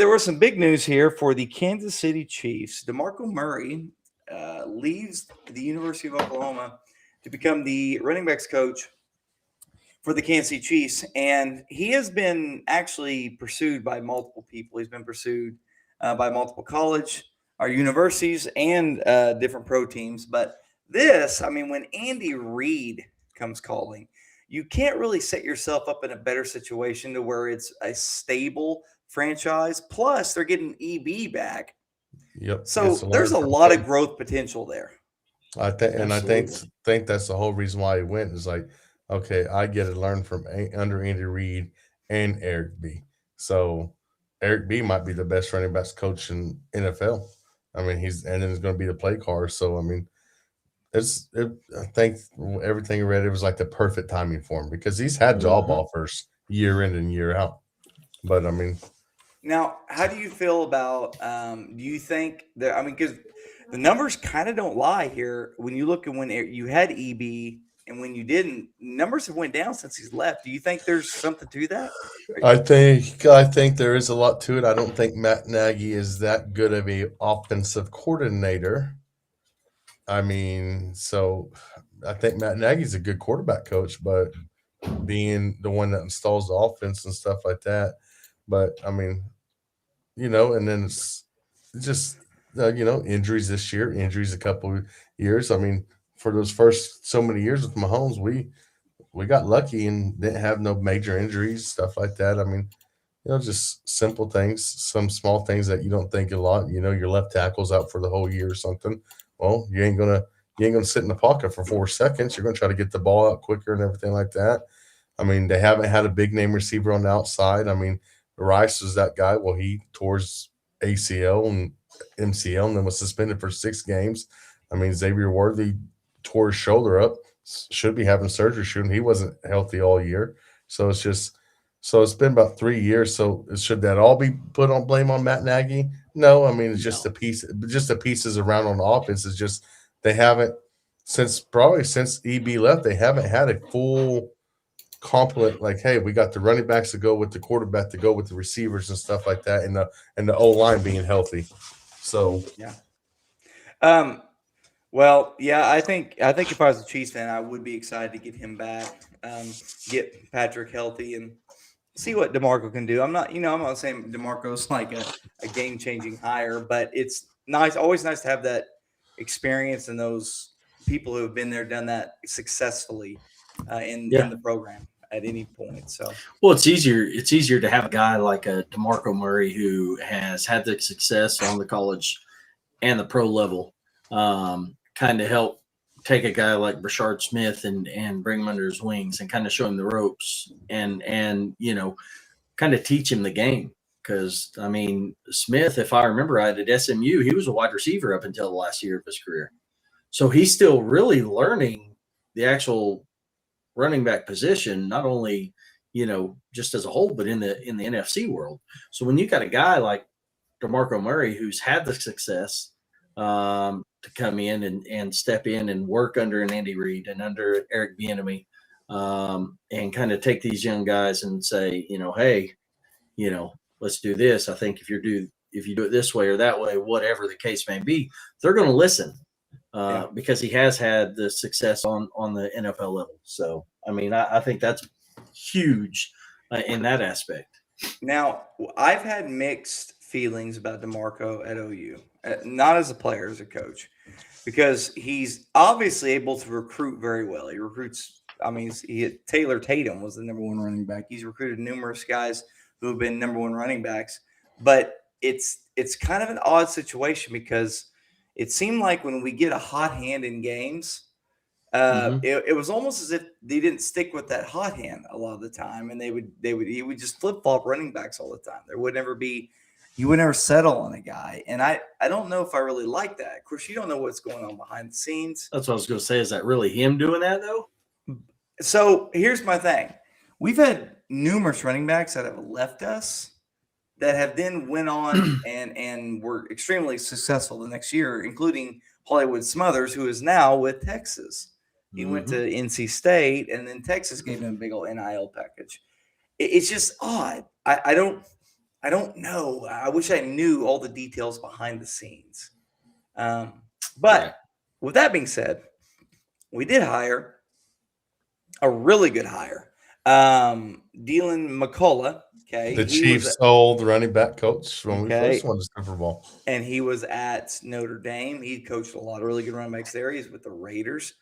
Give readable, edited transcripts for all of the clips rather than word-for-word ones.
There was some big news here for the Kansas City Chiefs. DeMarco Murray leaves the University of Oklahoma to become the running backs coach for the Kansas City Chiefs, and he has been actually pursued by multiple people. He's been pursued by multiple college or universities and different pro teams. But this, I mean, when Andy Reid comes calling, you can't really set yourself up in a better situation to where it's a stable franchise. Plus, they're getting EB back, Yep, so gets to there's learn a from lot of him. growth potential there. I think that's the whole reason why he went is like, okay, I get to learn from under Andy Reid and Eric B. So Eric B might be the best running backs coach in NFL. I mean, and then he's going to be the play caller. So I mean, I think everything I read, it was like the perfect timing for him because he's had job Mhm. offers year in and year out. But I mean, Now, how do you feel about? Do you think that? I mean, because the numbers kind of don't lie here. When you look at when you had EB and when you didn't, numbers have went down since he's left. Do you think there's something to that? I think there is a lot to it. I don't think Matt Nagy is that good of a offensive coordinator. I mean, so I think Matt Nagy's a good quarterback coach, but being the one that installs the offense and stuff like that. But I mean, and then it's just injuries this year, injuries a couple of years. I mean, for those first so many years with Mahomes, we got lucky and didn't have no major injuries, stuff like that. I mean, just simple things, some small things that you don't think a lot. Your left tackle's out for the whole year or something. Well, you ain't gonna sit in the pocket for 4 seconds. You're gonna try to get the ball out quicker and everything like that. I mean, they haven't had a big name receiver on the outside. I mean, Rice was that guy. Well, he tore his ACL and MCL and then was suspended for 6 games. I mean, Xavier Worthy tore his shoulder up, should be having surgery soon. He wasn't healthy all year. So it's been about 3 years. So should that all be put on blame on Matt Nagy? No, I mean it's just No. the pieces around on the offense is just they haven't since EB left, they haven't had a full complement. Like, hey, we got the running backs to go with the quarterback to go with the receivers and stuff like that, and the O line being healthy. So Yeah. Um. Well, yeah, I think if I was a Chiefs fan, I would be excited to get him back, get Patrick healthy, and see what DeMarco can do. I'm not saying DeMarco's like a game changing hire, but it's nice, always nice to have that experience and those people who have been there, done that successfully in Yeah. the program at any point. So Well, it's easier. It's easier to have a guy like a DeMarco Murray who has had the success on the college and the pro level, kind of help take a guy like Brashard Smith and bring him under his wings and kind of show him the ropes and kind of teach him the game. Because I mean, Smith, if I remember right, at SMU, he was a wide receiver up until the last year of his career. So he's still really learning the actual running back position, not only just as a whole, but in the NFC world. So when you got a guy like DeMarco Murray who's had the success to come in and step in and work under an Andy Reid and under Eric Bieniemy, and kind of take these young guys and say, hey, let's do this. I think if you do it this way or that way, whatever the case may be, they're going to listen yeah. because he has had the success on the NFL level. So, I mean, I think that's huge in that aspect. Now I've had mixed feelings about DeMarco at OU, not as a player, as a coach, because he's obviously able to recruit very well. He recruits. I mean, Taylor Tatum was the number one running back. He's recruited numerous guys who have been number one running backs, but it's kind of an odd situation because it seemed like when we get a hot hand in games, Mm-hmm. it was almost as if they didn't stick with that hot hand a lot of the time, and he would just flip flop running backs all the time. There would never be, you would never settle on a guy, and I don't know if I really like that. Of course, you don't know what's going on behind the scenes. That's what I was going to say. Is that really him doing that though? So here's my thing: we've had numerous running backs that have left us that have then went on and were extremely successful the next year, including Hollywood Smothers, who is now with Texas. He went Mm-hmm. to NC State, and then Texas gave him a big old NIL package. It's just odd. I don't. I don't know. I wish I knew all the details behind the scenes. But Right. with that being said, we did hire a really good hire. Dylan McCullough. Okay. The Chiefs' old running back coach when we first won the Super Bowl. And he was at Notre Dame. He coached a lot of really good running backs there. He's with the Raiders.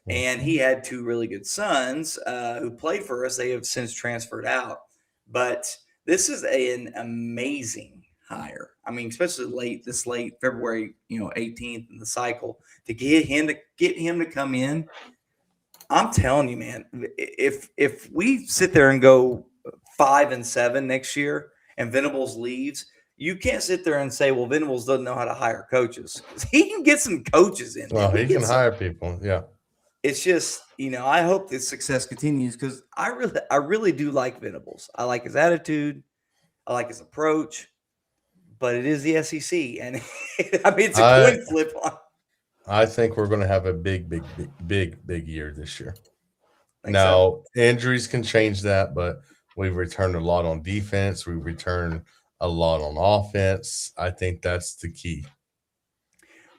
And he had two really good sons who played for us. They have since transferred out. But this is an amazing hire. I mean, especially this late February, 18th in the cycle, to get him to come in. I'm telling you, man, if we sit there and go 5-7 next year and Venables leaves, you can't sit there and say, well, Venables doesn't know how to hire coaches. He can get some coaches in. Well, he can hire people. Yeah. It's just, I hope this success continues because I really do like Venables. I like his attitude. I like his approach, but it is the SEC. And I mean, it's a coin flip on. I think we're going to have a big year this year. Now, injuries can change that, but we've returned a lot on defense. We've returned a lot on offense. I think that's the key.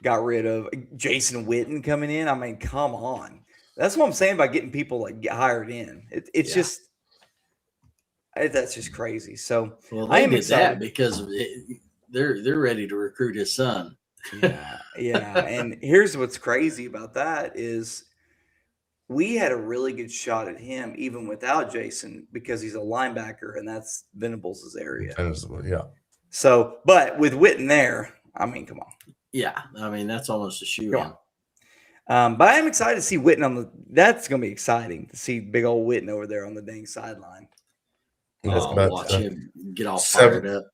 Got rid of Jason Witten coming in. I mean, come on. That's what I'm saying about getting people get hired in. It's just that's just crazy. So I am excited because they're ready to recruit his son. Yeah. And here's what's crazy about that is we had a really good shot at him even without Jason because he's a linebacker and that's Venables' area. Yeah. So, but with Witten there, I mean, come on. Yeah, I mean that's almost a shoe in. But I am excited to see Witten that's going to be exciting to see big old Witten over there on the dang sideline. Watch him get all fired up.